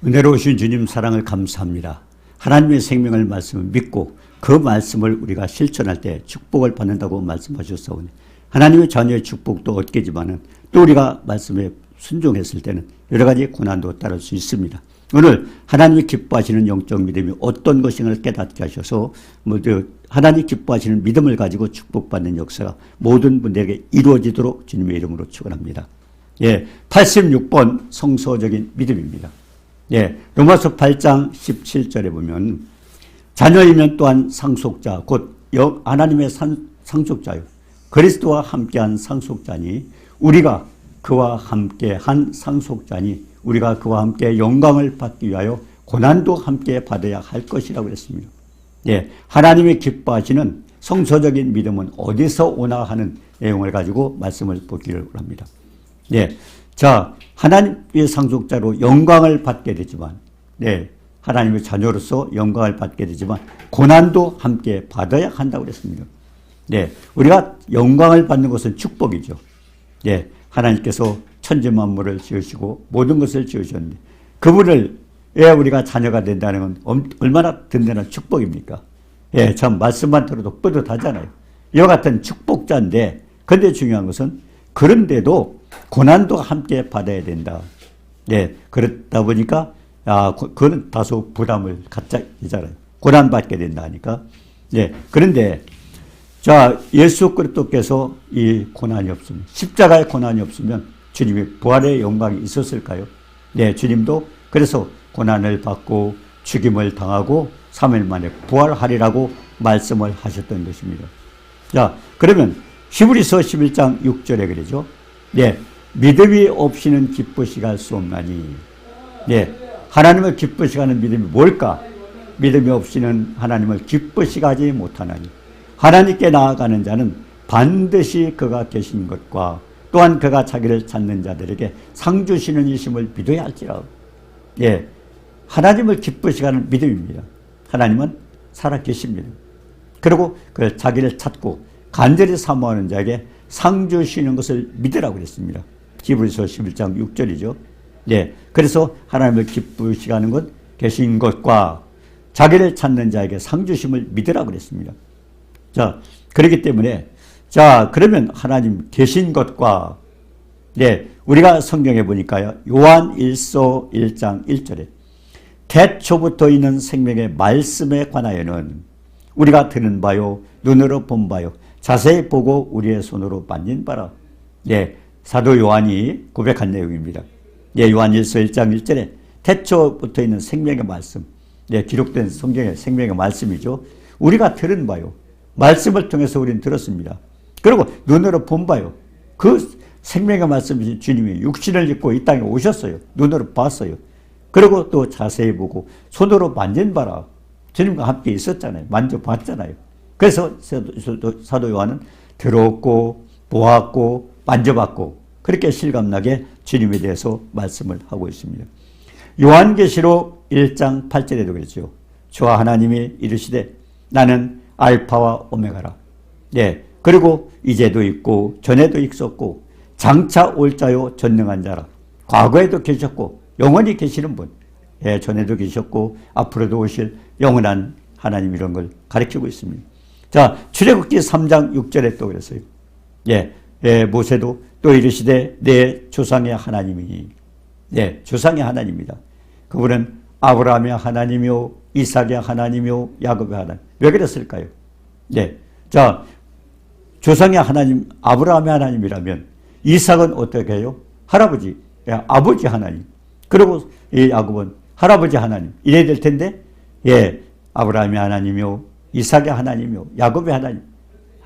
은혜로우신 주님 사랑을 감사합니다. 하나님의 생명을 말씀을 믿고 그 말씀을 우리가 실천할 때 축복을 받는다고 말씀하셨사오니 하나님의 자녀의 축복도 얻겠지만은 또 우리가 말씀에 순종했을 때는 여러 가지 고난도 따를 수 있습니다. 오늘 하나님이 기뻐하시는 영적 믿음이 어떤 것인가를 깨닫게 하셔서 하나님 기뻐하시는 믿음을 가지고 축복받는 역사가 모든 분들에게 이루어지도록 주님의 이름으로 축원합니다. 86번 성서적인 믿음입니다. 로마서 8장 17절에 보면 자녀이면 또한 상속자 곧 하나님의 상속자요 그리스도와 함께한 상속자니 우리가 그와 함께한 상속자니 우리가 그와 함께 영광을 받기 위하여 고난도 함께 받아야 할 것이라고 했습니다. 하나님이 기뻐하시는 성서적인 믿음은 어디서 오나 하는 내용을 가지고 말씀을 보기를 합니다. 자, 하나님의 상속자로 영광을 받게 되지만, 하나님의 자녀로서 영광을 받게 되지만, 고난도 함께 받아야 한다고 그랬습니다. 우리가 영광을 받는 것은 축복이죠. 하나님께서 천지 만물을 지으시고 모든 것을 지으셨는데, 그분을 왜 우리가 자녀가 된다는 건 얼마나 든든한 축복입니까? 참, 말씀만 들어도 뿌듯하잖아요. 이와 같은 축복자인데, 근데 중요한 것은, 그런데도 고난도 함께 받아야 된다. 그렇다 보니까, 그건 다소 부담을 갖자, 이잖아요. 고난받게 된다 하니까. 그런데, 자, 예수 그리스도께서 이 고난이 없으면, 십자가의 고난이 없으면 주님이 부활의 영광이 있었을까요? 주님도 그래서 고난을 받고 죽임을 당하고 3일 만에 부활하리라고 말씀을 하셨던 것입니다. 자, 그러면 히브리서 11장 6절에 그러죠. 믿음이 없이는 기쁘시게 할 수 없나니. 하나님을 기쁘시게 하는 믿음이 뭘까? 믿음이 없이는 하나님을 기쁘시게 하지 못하나니. 하나님께 나아가는 자는 반드시 그가 계신 것과 또한 그가 자기를 찾는 자들에게 상 주시는 이심을 믿어야 할지라도. 하나님을 기쁘시게 하는 믿음입니다. 하나님은 살아계십니다. 그리고 그 자기를 찾고 간절히 사모하는 자에게 상 주시는 것을 믿으라고 그랬습니다. 히브리서 11장 6절이죠. 그래서 하나님을 기쁘시게 하는 것, 계신 것과 자기를 찾는 자에게 상 주심을 믿으라고 그랬습니다. 자, 그렇기 때문에, 자, 그러면 하나님 계신 것과, 우리가 성경에 보니까요, 요한 1서 1장 1절에, 태초부터 있는 생명의 말씀에 관하여는 우리가 들은 바요, 눈으로 본 바요, 자세히 보고 우리의 손으로 만진 바라. 사도 요한이 고백한 내용입니다. 요한 1서 1장 1절에, 태초부터 있는 생명의 말씀, 기록된 성경의 생명의 말씀이죠. 우리가 들은 바요, 말씀을 통해서 우리는 들었습니다. 그리고 눈으로 본 바요. 그 생명의 말씀이신 주님이 육신을 입고 이 땅에 오셨어요. 눈으로 봤어요. 그리고 또 자세히 보고 손으로 만진 바라. 주님과 함께 있었잖아요. 만져봤잖아요. 그래서 사도 요한은 들었고 보았고 만져봤고 그렇게 실감나게 주님에 대해서 말씀을 하고 있습니다. 요한계시록 1장 8절에도 그랬죠. 주와 하나님이 이르시되 나는 알파와 오메가라. 그리고 이제도 있고 전에도 있었고 장차 올 자요 전능한 자라. 과거에도 계셨고 영원히 계시는 분. 전에도 계셨고 앞으로도 오실 영원한 하나님 이런 걸 가리키고 있습니다. 자, 출애굽기 3장 6절에 또 그랬어요. 모세도 또 이르시되 내 조상의 하나님이니. 조상의 하나님입니다. 그분은 아브라함의 하나님이요 이삭의 하나님이요 야곱의 하나님. 왜 그랬을까요? 자, 조상의 하나님 아브라함의 하나님이라면 이삭은 어떻게 해요? 할아버지, 아버지 하나님. 그리고 이 야곱은 할아버지 하나님. 이래야 될 텐데 아브라함의 하나님이요 이삭의 하나님이요 야곱의 하나님.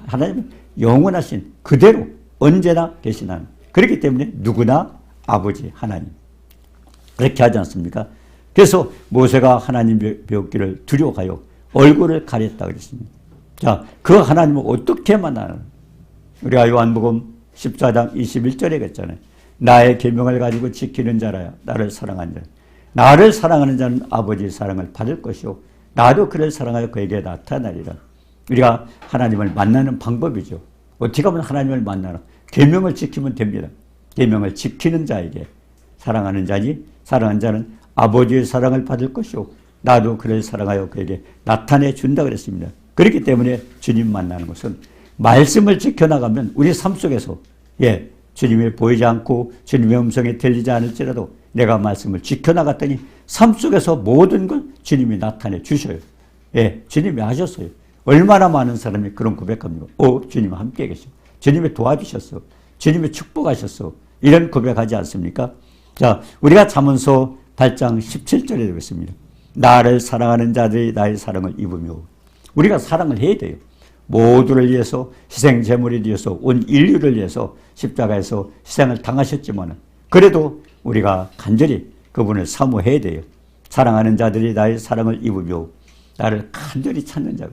하나님은 영원하신 그대로 언제나 계신 하나님. 그렇기 때문에 누구나 아버지 하나님. 그렇게 하지 않습니까? 그래서 모세가 하나님 배웠기를 두려워하여 얼굴을 가렸다 그랬습니다. 자, 그 하나님을 어떻게 만나는? 우리가 요한복음 14장 21절에 그랬잖아요. 나의 계명을 가지고 지키는 자라야 나를 사랑하는 자. 나를 사랑하는 자는 아버지의 사랑을 받을 것이요 나도 그를 사랑하여 그에게 나타나리라. 우리가 하나님을 만나는 방법이죠. 어떻게 하면 하나님을 만나나? 계명을 지키면 됩니다. 계명을 지키는 자에게 사랑하는 자니 사랑하는 자는 아버지의 사랑을 받을 것이요 나도 그를 사랑하여 그에게 나타내 준다 그랬습니다. 그렇기 때문에 주님 만나는 것은 말씀을 지켜나가면 우리 삶 속에서 주님이 보이지 않고 주님의 음성이 들리지 않을지라도 내가 말씀을 지켜나갔더니 삶 속에서 모든 걸 주님이 나타내 주셔요. 주님이 하셨어요. 얼마나 많은 사람이 그런 고백합니까? 주님이 함께 계셔. 주님이 도와주셨어. 주님이 축복하셨어. 이런 고백하지 않습니까? 자, 우리가 잠언서 8장 17절에 되겠습니다. 나를 사랑하는 자들이 나의 사랑을 입으며 우리가 사랑을 해야 돼요. 모두를 위해서 희생 제물이 되어서 온 인류를 위해서 십자가에서 희생을 당하셨지만 그래도 우리가 간절히 그분을 사모해야 돼요. 사랑하는 자들이 나의 사랑을 입으며 나를 간절히 찾는 자가.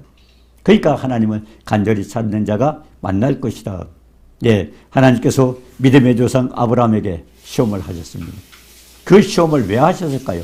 그러니까 하나님은 간절히 찾는 자가 만날 것이다. 하나님께서 믿음의 조상 아브라함에게 시험을 하셨습니다. 그 시험을 왜 하셨을까요?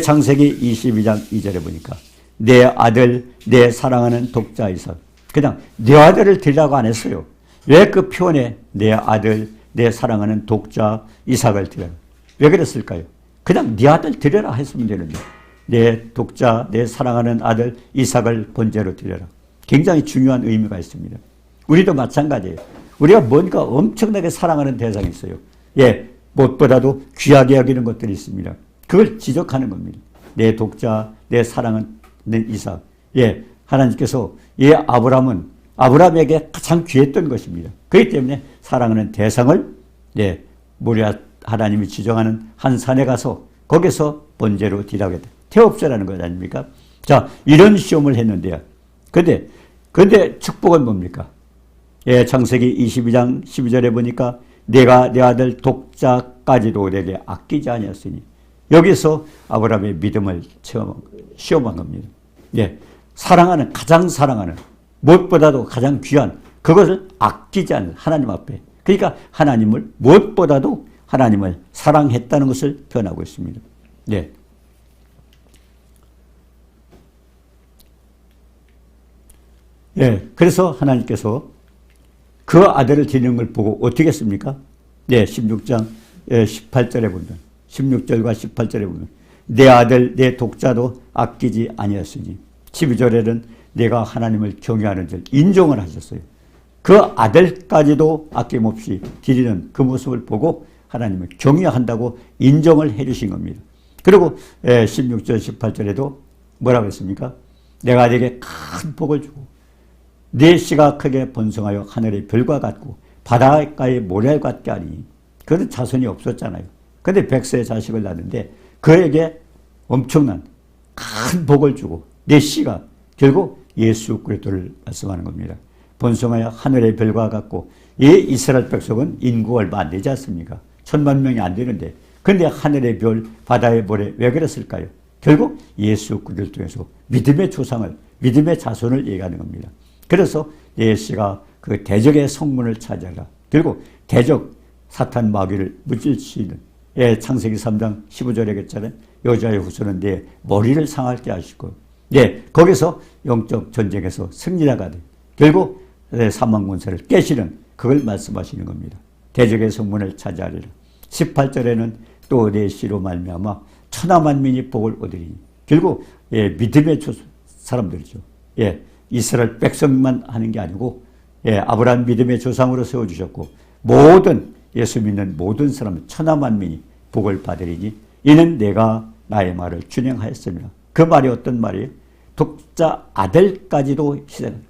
창세기 22장 2절에 보니까 내 아들, 내 사랑하는 독자 이삭. 그냥 내 아들을 드리라고 안 했어요. 왜 그 표현에 내 아들, 내 사랑하는 독자 이삭을 드려라. 왜 그랬을까요? 그냥 네 아들 드려라 했으면 되는데 내 독자, 내 사랑하는 아들 이삭을 번제로 드려라. 굉장히 중요한 의미가 있습니다. 우리도 마찬가지예요. 우리가 뭔가 엄청나게 사랑하는 대상이 있어요. 무엇보다도 귀하게 여기는 것들이 있습니다. 그걸 지적하는 겁니다. 내 독자, 내 사랑하는 이삭. 하나님께서 아브라함에게 가장 귀했던 것입니다. 그렇기 때문에 사랑하는 대상을 모리아 하나님이 지정하는 한 산에 가서 거기서 번제로 드리라고 했다. 태업제라는 것 아닙니까? 자, 이런 시험을 했는데요. 근데 축복은 뭡니까? 창세기 22장 12절에 보니까 내가 내 아들 독자까지도 내게 아끼지 아니었으니 여기서 아브라함의 믿음을 시험한 겁니다. 가장 사랑하는 무엇보다도 가장 귀한 그것을 아끼지 않는 하나님 앞에 그러니까 무엇보다도 하나님을 사랑했다는 것을 표현하고 있습니다. 그래서 하나님께서 그 아들을 드리는 걸 보고 어떻게 했습니까? 16장 18절에 보면 16절과 18절에 보면 내 아들 내 독자도 아끼지 아니었으니 12절에는 내가 하나님을 경외하는 줄 인정을 하셨어요. 그 아들까지도 아낌없이 드리는 그 모습을 보고 하나님을 경외한다고 인정을 해 주신 겁니다. 그리고 16절 18절에도 뭐라고 했습니까? 내가 네게 큰 복을 주고 네 씨가 크게 번성하여 하늘의 별과 같고 바닷가의 모래 같게 하니 그는 자손이 없었잖아요. 그런데 100세의 자식을 낳는데 그에게 엄청난 큰 복을 주고 네 씨가 결국 예수 그리스도를 말씀하는 겁니다. 번성하여 하늘의 별과 같고 이 이스라엘 백성은 인구가 얼마 안 되지 않습니까? 1000만 명이 안 되는데 그런데 하늘의 별, 바다의 모래 왜 그랬을까요? 결국 예수 그리스도에서 믿음의 조상을 믿음의 자손을 얘기하는 겁니다. 그래서 예수가 그 대적의 성문을 차지하라. 결국 대적 사탄 마귀를 무찔 수 있는 창세기 3장 15절에 했잖아요. 여자의 후손은 내 머리를 상하게 하시고 거기서 영적 전쟁에서 승리자가 돼. 결국 사망 권세를 깨시는 그걸 말씀하시는 겁니다. 대적의 성문을 차지하리라. 18절에는 또 내 씨로 말미암아 천하만민이 복을 얻으리니 결국 믿음의 사람들이죠. 이스라엘 백성만 하는 게 아니고 아브라함 믿음의 조상으로 세워주셨고 모든 예수 믿는 모든 사람은 천하만민이 복을 받으리니 이는 내가 나의 말을 준행하였습니다. 그 말이 어떤 말이에요? 독자 아들까지도 희생.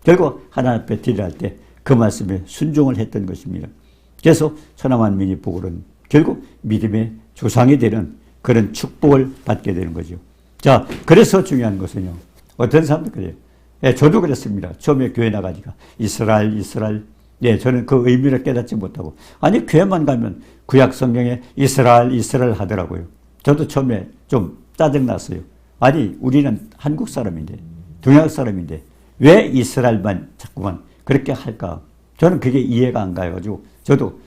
결국 하나님 앞에 드리려 할 때 그 말씀에 순종을 했던 것입니다. 그래서 천하만민이 복을 얻는 결국 믿음의 조상이 되는 그런 축복을 받게 되는 거죠. 자, 그래서 중요한 것은요. 어떤 사람도 그래요. 저도 그랬습니다. 처음에 교회 나가니까 이스라엘 저는 그 의미를 깨닫지 못하고 아니 교회만 가면 구약 성경에 이스라엘 하더라고요. 저도 처음에 좀 짜증났어요. 아니 우리는 한국 사람인데 동양 사람인데 왜 이스라엘만 자꾸만 그렇게 할까? 저는 그게 이해가 안 가가지고 저도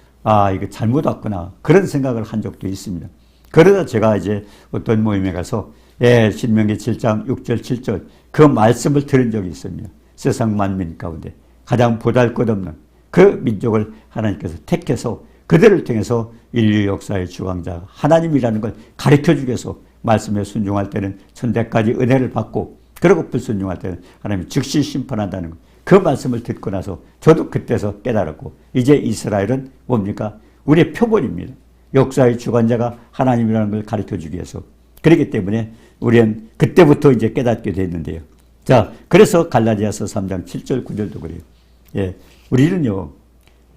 이거 잘못 왔구나 그런 생각을 한 적도 있습니다. 그러다 제가 이제 어떤 모임에 가서 신명기 7장 6절 7절 그 말씀을 들은 적이 있습니다. 세상 만민 가운데 가장 보잘것없는 그 민족을 하나님께서 택해서 그들을 통해서 인류 역사의 주관자 하나님이라는 걸 가르쳐주기 위해서 말씀에 순종할 때는 천대까지 은혜를 받고, 그리고 불순종할 때는 하나님이 즉시 심판한다는 것. 그 말씀을 듣고 나서 저도 그때서 깨달았고, 이제 이스라엘은 뭡니까? 우리의 표본입니다. 역사의 주관자가 하나님이라는 걸 가르쳐주기 위해서. 그렇기 때문에 우리는 그때부터 이제 깨닫게 됐는데요. 자, 그래서 갈라디아서 3장 7절 9절도 그래요. 예, 우리는요,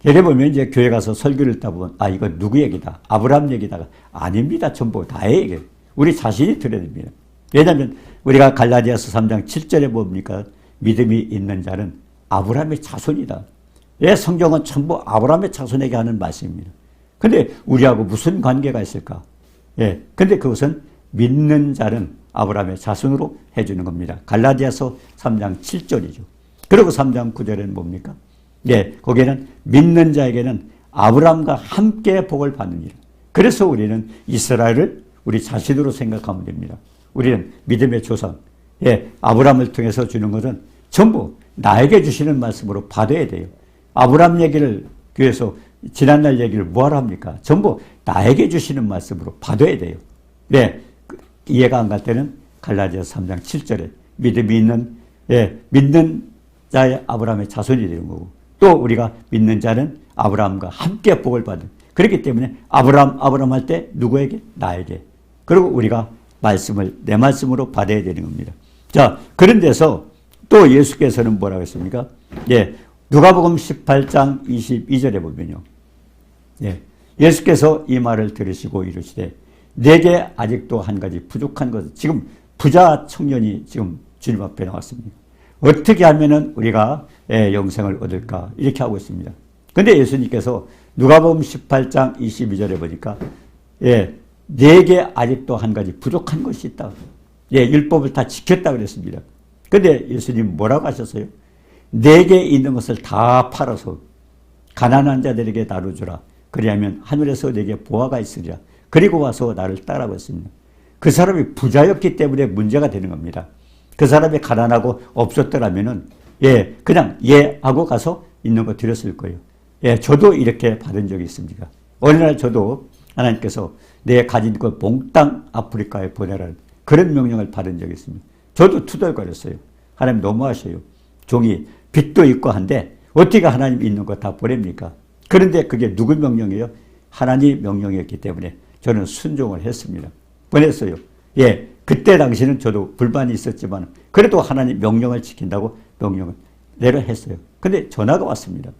예를 보면 이제 교회 가서 설교를 듣다 보면, 아, 이거 누구 얘기다? 아브라함 얘기다가 아닙니다. 전부 다의 얘기예요. 우리 자신이 들어야 됩니다. 왜냐하면 우리가 갈라디아서 3장 7절에 뭡니까? 믿음이 있는 자는 아브라함의 자손이다. 예, 성경은 전부 아브라함의 자손에게 하는 말씀입니다. 근데 우리하고 무슨 관계가 있을까? 예, 근데 그것은 믿는 자는 아브라함의 자손으로 해주는 겁니다. 갈라디아서 3장 7절이죠. 그리고 3장 9절에는 뭡니까? 예, 거기에는 믿는 자에게는 아브라함과 함께 복을 받는 일. 그래서 우리는 이스라엘을 우리 자신으로 생각하면 됩니다. 우리는 믿음의 조상, 예, 아브라함을 통해서 주는 것은 전부 나에게 주시는 말씀으로 받아야 돼요. 아브라함 얘기를 교회에서 지난날 얘기를 뭐하러 합니까? 전부 나에게 주시는 말씀으로 받아야 돼요. 네, 이해가 안 갈 때는 갈라디아서 3장 7절에 믿음이 있는, 예, 믿는 자의 아브라함의 자손이 되는 거고, 또 우리가 믿는 자는 아브라함과 함께 복을 받은. 그렇기 때문에 아브라함 할 때 누구에게? 나에게. 그리고 우리가 말씀을 내 말씀으로 받아야 되는 겁니다. 자, 그런 데서 또 예수께서는 뭐라고 했습니까? 예, 누가복음 18장 22절에 보면요. 예, 예수께서 이 말을 들으시고 이르시되 내게 아직도 한 가지 부족한 것은, 지금 부자 청년이 지금 주님 앞에 나왔습니다. 어떻게 하면은 우리가 영생을 얻을까? 이렇게 하고 있습니다. 근데 예수님께서 누가복음 18장 22절에 보니까, 예, 내게 아직도 한 가지 부족한 것이 있다. 예, 율법을 다 지켰다 그랬습니다. 근데 예수님 뭐라고 하셨어요? 내게 있는 것을 다 팔아서 가난한 자들에게 나눠주라. 그리하면 하늘에서 내게 보화가 있으리라. 그리고 와서 나를 따라고 했습니다. 그 사람이 부자였기 때문에 문제가 되는 겁니다. 그 사람이 가난하고 없었더라면은, 예, 그냥 예 하고 가서 있는 거 드렸을 거예요. 예, 저도 이렇게 받은 적이 있습니다. 어느 날 저도 하나님께서 내 가진 것 몽땅 아프리카에 보내라는 그런 명령을 받은 적이 있습니다. 저도 투덜거렸어요. 하나님 너무하셔요. 종이 빚도 있고 한데 어떻게 하나님 있는 거 다 보냅니까? 그런데 그게 누구 명령이에요? 하나님 명령이었기 때문에 저는 순종을 했습니다. 보냈어요. 예, 그때 당시는 저도 불만이 있었지만 그래도 하나님 명령을 지킨다고 명령을 내려 했어요. 근데 전화가 왔습니다.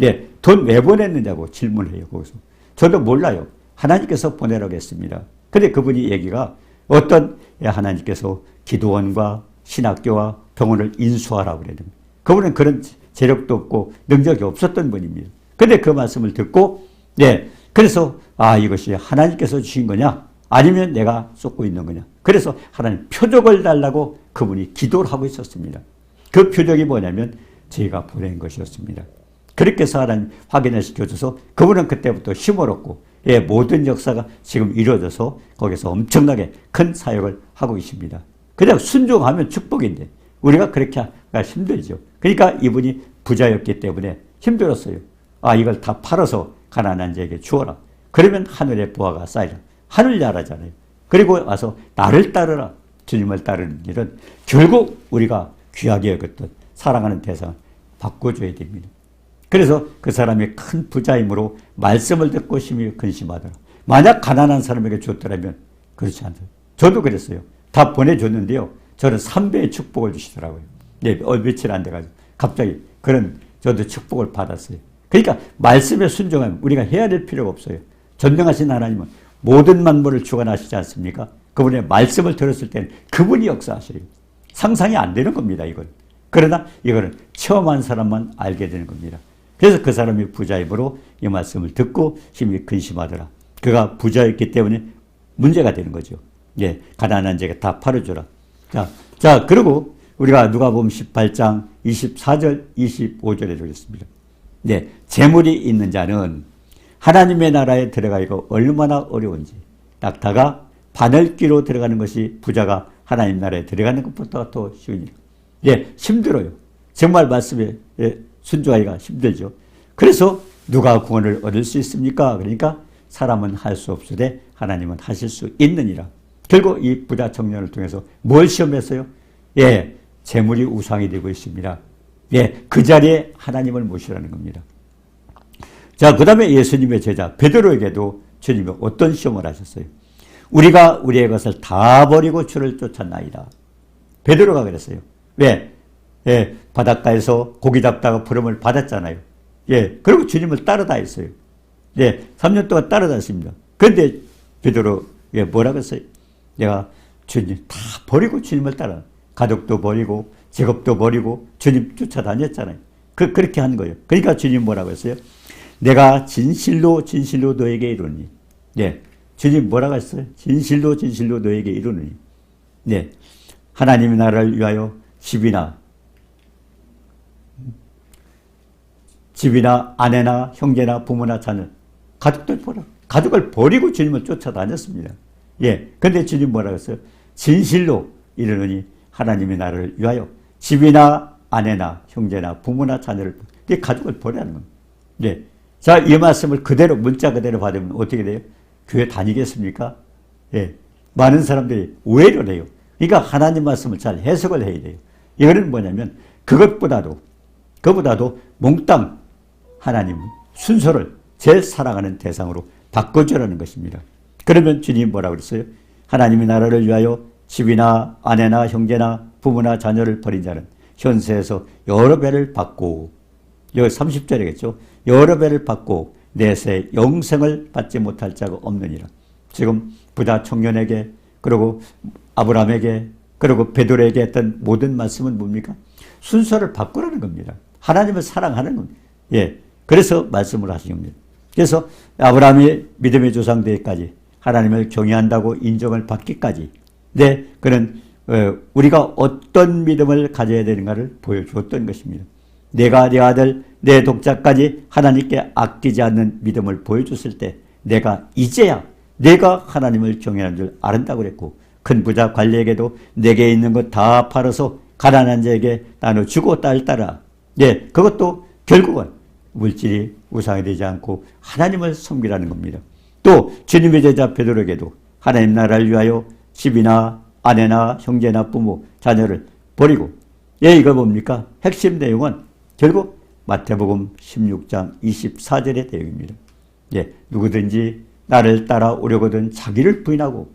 예, 돈 왜 보냈느냐고 질문을 해요. 거기서. 저도 몰라요. 하나님께서 보내라고 했습니다. 근데 그분이 얘기가 어떤, 예, 하나님께서 기도원과 신학교와 병원을 인수하라고 그래요. 그분은 그런 재력도 없고 능력이 없었던 분입니다. 근데 그 말씀을 듣고, 예, 그래서 아, 이것이 하나님께서 주신 거냐? 아니면 내가 쏟고 있는 거냐? 그래서 하나님 표적을 달라고 그분이 기도를 하고 있었습니다. 그 표적이 뭐냐면 제가 보낸 것이었습니다. 그렇게 해서 하나님 확인을 시켜줘서 그분은 그때부터 힘을 얻고, 예, 모든 역사가 지금 이루어져서 거기서 엄청나게 큰 사역을 하고 있습니다. 그냥 순종하면 축복인데 우리가 그렇게 하기가 힘들죠. 그러니까 이분이 부자였기 때문에 힘들었어요. 아, 이걸 다 팔아서 가난한 자에게 주어라. 그러면 하늘의 보화가 쌓이라. 하늘나라잖아요. 그리고 와서 나를 따르라. 주님을 따르는 일은 결국 우리가 귀하게 여겼던 사랑하는 대상을 바꿔줘야 됩니다. 그래서 그 사람이 큰 부자이므로 말씀을 듣고 심히 근심하더라. 만약 가난한 사람에게 줬더라면 그렇지 않다. 저도 그랬어요. 다 보내줬는데요. 저는 3배의 축복을 주시더라고요. 네, 며칠 안 돼가지고 갑자기 그런 저도 축복을 받았어요. 그러니까 말씀에 순종하면 우리가 해야 될 필요가 없어요. 전능하신 하나님은 모든 만물을 주관하시지 않습니까? 그분의 말씀을 들었을 때는 그분이 역사하셔요. 상상이 안 되는 겁니다, 이건. 그러나 이거는 체험한 사람만 알게 되는 겁니다. 그래서 그 사람이 부자이므로 이 말씀을 듣고 심히 근심하더라. 그가 부자였기 때문에 문제가 되는 거죠. 예, 가난한 자에게 다 팔아줘라. 자, 그리고 우리가 누가복음 18장 24절, 25절에 보겠습니다. 네, 재물이 있는 자는 하나님의 나라에 들어가기가 얼마나 어려운지. 낙타가 바늘귀로 들어가는 것이 부자가 하나님 나라에 들어가는 것보다 더 쉬운 일. 예, 힘들어요. 정말 말씀에 순종하기가 힘들죠. 그래서 누가 구원을 얻을 수 있습니까? 그러니까 사람은 할 수 없으되 하나님은 하실 수 있느니라. 결국 이 부자 청년을 통해서 뭘 시험했어요? 예, 재물이 우상이 되고 있습니다. 예, 그 자리에 하나님을 모시라는 겁니다. 자, 그 다음에 예수님의 제자 베드로에게도 주님이 어떤 시험을 하셨어요? 우리가 우리의 것을 다 버리고 주를 쫓았나이다. 베드로가 그랬어요. 왜? 예, 바닷가에서 고기 잡다가 부름을 받았잖아요. 예, 그리고 주님을 따라다녔어요. 예, 3년 동안 따라다녔습니다. 그런데 베드로, 예, 뭐라고 했어요? 내가 주님 다 버리고 주님을 따라, 가족도 버리고, 직업도 버리고, 주님 쫓아다녔잖아요. 그렇게 한 거예요. 그러니까 주님 뭐라고 했어요? 내가 진실로 진실로 너에게 이르노니. 예, 주님 뭐라고 했어요? 진실로 진실로 너에게 이르노니. 네, 하나님의 나라를 위하여 집이나 아내나 형제나 부모나 자녀, 가족을 버리고 주님을 쫓아다녔습니다. 예, 근데 주님 뭐라고 했어요? 진실로 이르노니 하나님의 나라를 위하여 집이나 아내나 형제나 부모나 자녀를, 가족을 버리라는 겁니다. 예. 자, 이 말씀을 그대로, 문자 그대로 받으면 어떻게 돼요? 교회 다니겠습니까? 예. 많은 사람들이 오해를 해요. 그러니까 하나님 말씀을 잘 해석을 해야 돼요. 이거는 뭐냐면, 그보다도 몽땅 하나님 순서를 제일 사랑하는 대상으로 바꿔주라는 것입니다. 그러면 주님 뭐라고 그랬어요? 하나님의 나라를 위하여 집이나 아내나 형제나 부모나 자녀를 버린 자는 현세에서 여러 배를 받고, 여기 30절이겠죠. 여러 배를 받고 내세 영생을 받지 못할 자가 없느니라. 지금 부자 청년에게, 그리고 아브라함에게, 그리고 베드로에게 했던 모든 말씀은 뭡니까? 순서를 바꾸라는 겁니다. 하나님을 사랑하는 겁니다. 예, 그래서 말씀을 하신 겁니다. 그래서 아브라함이 믿음의 조상 되기까지, 하나님을 경외한다고 인정을 받기까지, 네, 그는 우리가 어떤 믿음을 가져야 되는가를 보여주었던 것입니다. 내가 내 아들, 내 독자까지 하나님께 아끼지 않는 믿음을 보여줬을 때, 내가 이제야 내가 하나님을 경외하는 줄 알았다고 그랬고, 큰 부자 관리에게도 내게 있는 것 다 팔아서 가난한 자에게 나눠주고 따라. 네, 그것도 결국은 물질이 우상이 되지 않고 하나님을 섬기라는 겁니다. 또 주님의 제자 베드로에게도 하나님 나라를 위하여 집이나 아내나 형제나 부모, 자녀를 버리고, 예, 이거 뭡니까? 핵심 내용은 결국 마태복음 16장 24절의 내용입니다. 예, 누구든지 나를 따라오려거든 자기를 부인하고,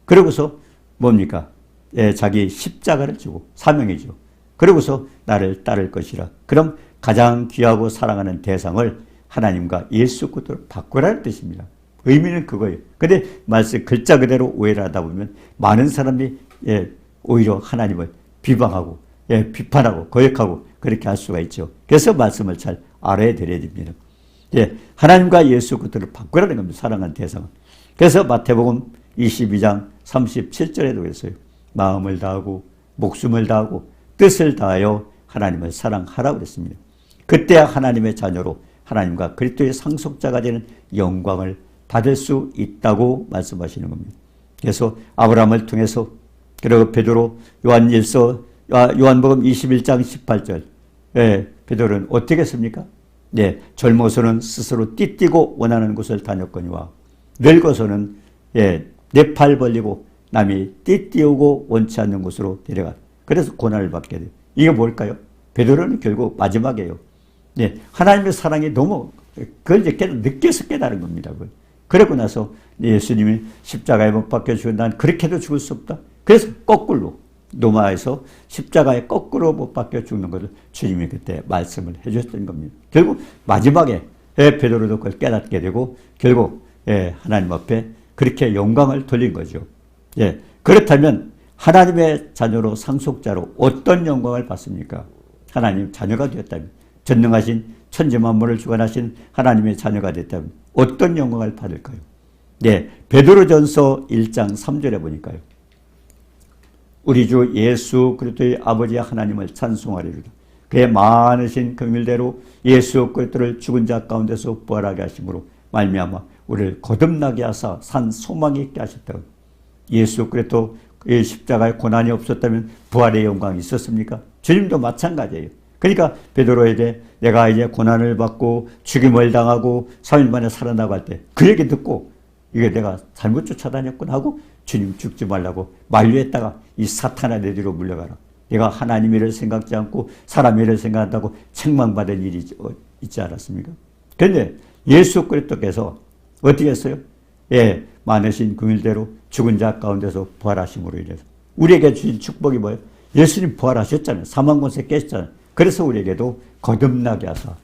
그러고서 뭡니까? 예, 자기 십자가를 지고, 사명이죠. 그러고서 나를 따를 것이라. 그럼 가장 귀하고 사랑하는 대상을 하나님과 예수 그리스도로 바꾸라는 뜻입니다. 의미는 그거예요. 근데 말씀 글자 그대로 오해를 하다 보면 많은 사람이, 예, 오히려 하나님을 비방하고, 예, 비판하고 거역하고 그렇게 할 수가 있죠. 그래서 말씀을 잘 알아야 드려야 됩니다. 예, 하나님과 예수 그리스도를 바꾸라는 겁니다. 사랑하는 대상은. 그래서 마태복음 22장 37절에도 그랬어요. 마음을 다하고 목숨을 다하고 뜻을 다하여 하나님을 사랑하라고 그랬습니다. 그때야 하나님의 자녀로 하나님과 그리스도의 상속자가 되는 영광을 받을 수 있다고 말씀하시는 겁니다. 그래서 아브라함을 통해서, 그리고 베드로, 요한복음 21장 18절, 예, 베드로는 어떻게 했습니까? 예, 젊어서는 스스로 띠뛰고 원하는 곳을 다녔거니와 늙어서는, 예, 내 팔 벌리고 남이 띠뛰우고 원치 않는 곳으로 데려가. 그래서 고난을 받게 돼요. 이게 뭘까요? 베드로는 결국 마지막이에요. 예, 하나님의 사랑이 너무, 그걸 이제 늦게서 깨달은 겁니다. 그러고 나서 예수님이 십자가에 못 박혀 죽은, 난 그렇게도 죽을 수 없다. 그래서 거꾸로, 로마에서 십자가에 거꾸로 못 박혀 죽는 것을 주님이 그때 말씀을 해주셨던 겁니다. 결국 마지막에, 예, 베드로도 그걸 깨닫게 되고, 결국, 예, 하나님 앞에 그렇게 영광을 돌린 거죠. 예, 그렇다면 하나님의 자녀로, 상속자로 어떤 영광을 받습니까? 하나님 자녀가 되었다면, 전능하신 천지만물을 주관하신 하나님의 자녀가 됐다면 어떤 영광을 받을까요? 네, 베드로전서 1장 3절에 보니까요. 우리 주 예수 그리스도의 아버지 하나님을 찬송하리로다. 그의 많으신 긍휼대로 예수 그리스도를 죽은 자 가운데서 부활하게 하심으로 말미암아 우리를 거듭나게 하사 산 소망이 있게 하셨다. 예수 그리스도의 십자가에 고난이 없었다면 부활의 영광이 있었습니까? 주님도 마찬가지예요. 그러니까 베드로에게 내가 이제 고난을 받고 죽임을 당하고 3일 만에 살아나갈 때 그 얘기 듣고 이게 내가 잘못 쫓아다녔구나 하고 주님 죽지 말라고 만류했다가 이 사탄아 내 뒤로 물러가라. 내가 하나님 일을 생각지 않고 사람 일을 생각한다고 책망받은 일이 있지 않았습니까? 그런데 예수 그리스도께서 어떻게 했어요? 예, 많으신 긍휼대로 죽은 자 가운데서 부활하심으로 인해서 우리에게 주신 축복이 뭐예요? 예수님 부활하셨잖아요. 사망 권세 깨셨잖아요. 그래서 우리에게도 거듭나게 하사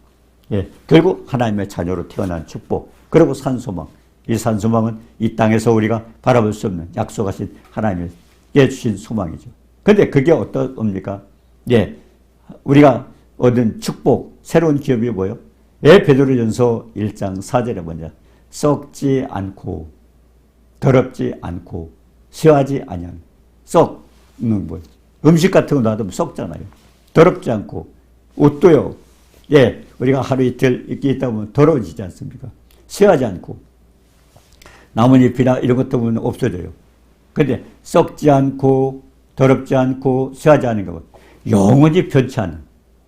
예, 결국 하나님의 자녀로 태어난 축복, 그리고 산소망. 이 산소망은 이 땅에서 우리가 바라볼 수 없는 약속하신 하나님의 주신 소망이죠. 그런데 그게 어떻습니까? 예, 우리가 얻은 축복, 새로운 기업이 뭐예요? 예, 베드로전서 1장 4절에 뭐냐? 썩지 않고 더럽지 않고 쇠하지 아니하는. 썩는 뭐 음식 같은 거 놔두면 썩잖아요. 더럽지 않고 옷도요. 예, 우리가 하루 이틀 입고 있다 보면 더러워지지 않습니까? 쇠하지 않고 나뭇잎이나 이런 것도 보면 없어져요. 그런데 썩지 않고 더럽지 않고 쇠하지 않은 것, 영원히 변치 않은,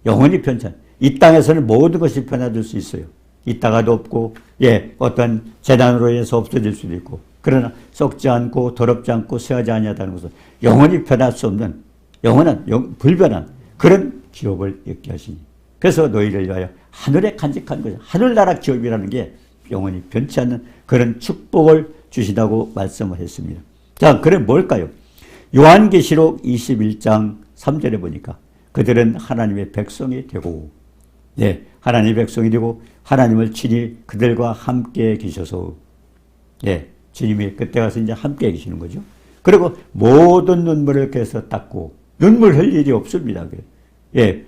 영원히 변치 않은. 이 땅에서는 모든 것이 변화될 수 있어요. 있다가도 없고, 예, 어떤 재난으로 인해서 없어질 수도 있고. 그러나 썩지 않고 더럽지 않고 쇠하지 아니하다는 것은 영원히 변할 수 없는 영원한 불변한 그런 기업을 얻게 하시니. 그래서 너희를 위하여 하늘에 간직한 거죠. 하늘나라 기업이라는 게 영원히 변치 않는 그런 축복을 주시다고 말씀을 했습니다. 자, 그럼 뭘까요? 요한계시록 21장 3절에 보니까 그들은 하나님의 백성이 되고, 네, 하나님의 백성이 되고 하나님을 친히 그들과 함께 계셔서, 예, 주님이 그때 가서 이제 함께 계시는 거죠. 그리고 모든 눈물을 그래서 닦고, 눈물 흘릴 일이 없습니다. 예,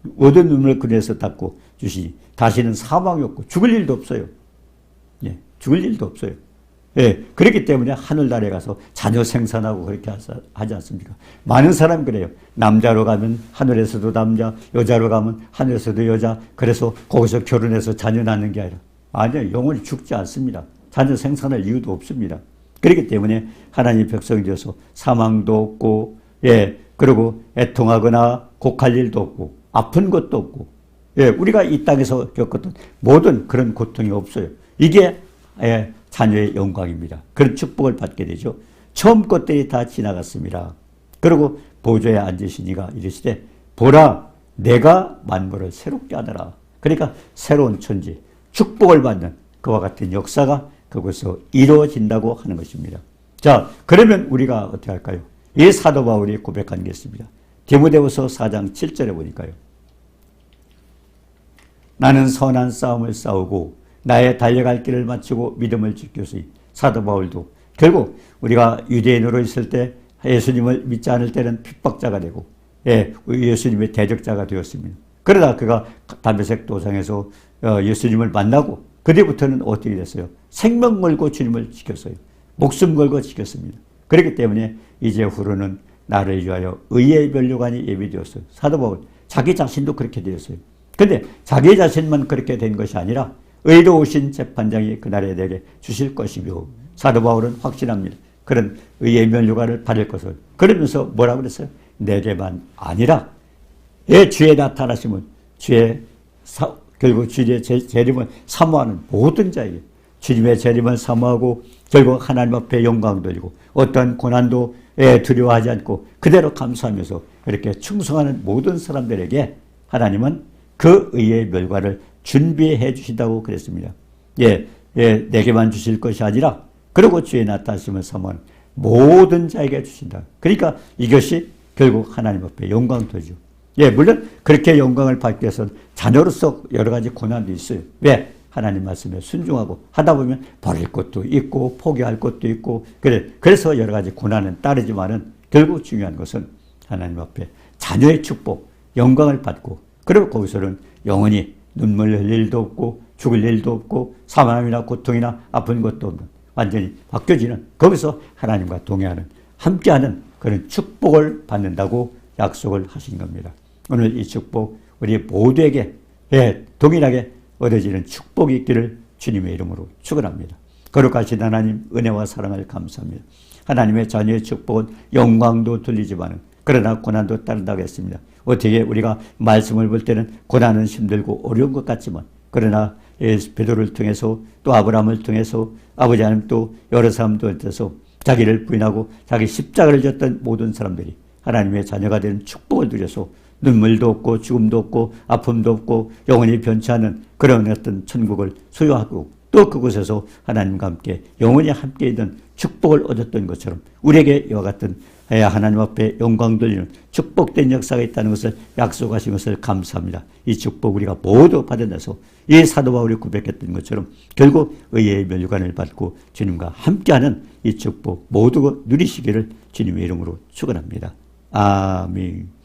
모든 눈물을 그래서 닦고 주시니 다시는 사망이 없고 죽을 일도 없어요. 예, 죽을 일도 없어요. 예, 그렇기 때문에 하늘나라에 가서 자녀 생산하고 그렇게 하지 않습니까? 많은 사람이 그래요. 남자로 가면 하늘에서도 남자, 여자로 가면 하늘에서도 여자, 그래서 거기서 결혼해서 자녀 낳는 게 아니라, 아니요, 영원히 죽지 않습니다. 자녀 생산할 이유도 없습니다. 그렇기 때문에 하나님 백성이 되어서 사망도 없고, 예, 그리고 애통하거나 곡할 일도 없고, 아픈 것도 없고, 예, 우리가 이 땅에서 겪었던 모든 그런 고통이 없어요. 이게, 예, 자녀의 영광입니다. 그런 축복을 받게 되죠. 처음 것들이 다 지나갔습니다. 그리고 보좌에 앉으시니가 이르시되 보라 내가 만물을 새롭게 하더라. 그러니까 새로운 천지, 축복을 받는 그와 같은 역사가 그곳에서 이루어진다고 하는 것입니다. 자, 그러면 우리가 어떻게 할까요? 이 사도 바울이 고백한 게 있습니다. 디모데후서 4장 7절에 보니까요. 나는 선한 싸움을 싸우고 나의 달려갈 길을 마치고 믿음을 지켰으니. 사도 바울도 결국 우리가 유대인으로 있을 때 예수님을 믿지 않을 때는 핍박자가 되고, 예, 예수님의 대적자가 되었습니다. 그러다 그가 담메색 도상에서 예수님을 만나고 그때부터는 어떻게 됐어요? 생명 걸고 주님을 지켰어요. 목숨 걸고 지켰습니다. 그렇기 때문에 이제 후로는 나를 위하여 의의 면류관이 예비되었어요. 사도 바울 자기 자신도 그렇게 되었어요. 근데 자기 자신만 그렇게 된 것이 아니라 의로우신 재판장이 그날에 내게 주실 것이며, 사도 바울은 확신합니다. 그런 의의 면류관을 받을 것을. 그러면서 뭐라고 그랬어요? 내게만 아니라, 예, 주의 나타나심은 주의 결국 주의 재림을 사모하는 모든 자에게, 주님의 재림을 사모하고 결국 하나님 앞에 영광 돌리고 어떤 고난도 두려워하지 않고 그대로 감수하면서 이렇게 충성하는 모든 사람들에게 하나님은 그 의의 멸관을 준비해 주신다고 그랬습니다. 예, 내게만 주실 것이 아니라 그리고 주의 나타나심을 사모하는 모든 자에게 주신다. 그러니까 이것이 결국 하나님 앞에 영광도죠. 예, 물론 그렇게 영광을 받기 위해서는 자녀로서 여러 가지 고난도 있어요. 왜? 하나님 말씀에 순종하고 하다 보면 버릴 것도 있고 포기할 것도 있고, 그래서 여러 가지 고난은 따르지만은 결국 중요한 것은 하나님 앞에 자녀의 축복, 영광을 받고, 그리고 거기서는 영원히 눈물 흘릴 일도 없고 죽을 일도 없고 사망이나 고통이나 아픈 것도 없는, 완전히 바뀌어지는, 거기서 하나님과 동행하는, 함께하는 그런 축복을 받는다고 약속을 하신 겁니다. 오늘 이 축복 우리 모두에게 동일하게 얻어지는 축복이 있기를 주님의 이름으로 축원합니다. 거룩하신 하나님, 은혜와 사랑을 감사합니다. 하나님의 자녀의 축복은 영광도 들리지만은 그러나 고난도 따른다고 했습니다. 어떻게 우리가 말씀을 볼 때는 고난은 힘들고 어려운 것 같지만 그러나 베드로를 통해서 또 아브라함을 통해서 아버지 하나님 또 여러 사람들을 통해서 자기를 부인하고 자기 십자가를 졌던 모든 사람들이 하나님의 자녀가 되는 축복을 누려서 눈물도 없고 죽음도 없고 아픔도 없고 영원히 변치 않은 그런 어떤 천국을 소유하고 또 그곳에서 하나님과 함께 영원히 함께 있는 축복을 얻었던 것처럼 우리에게 이와 같은 하나님 앞에 영광 돌리는 축복된 역사가 있다는 것을 약속하신 것을 감사합니다. 이 축복 우리가 모두 받아내서 이 사도 바울이 고백했던 것처럼 결국 의의 멸관을 받고 주님과 함께하는 이 축복 모두 누리시기를 주님의 이름으로 축원합니다. 아멘.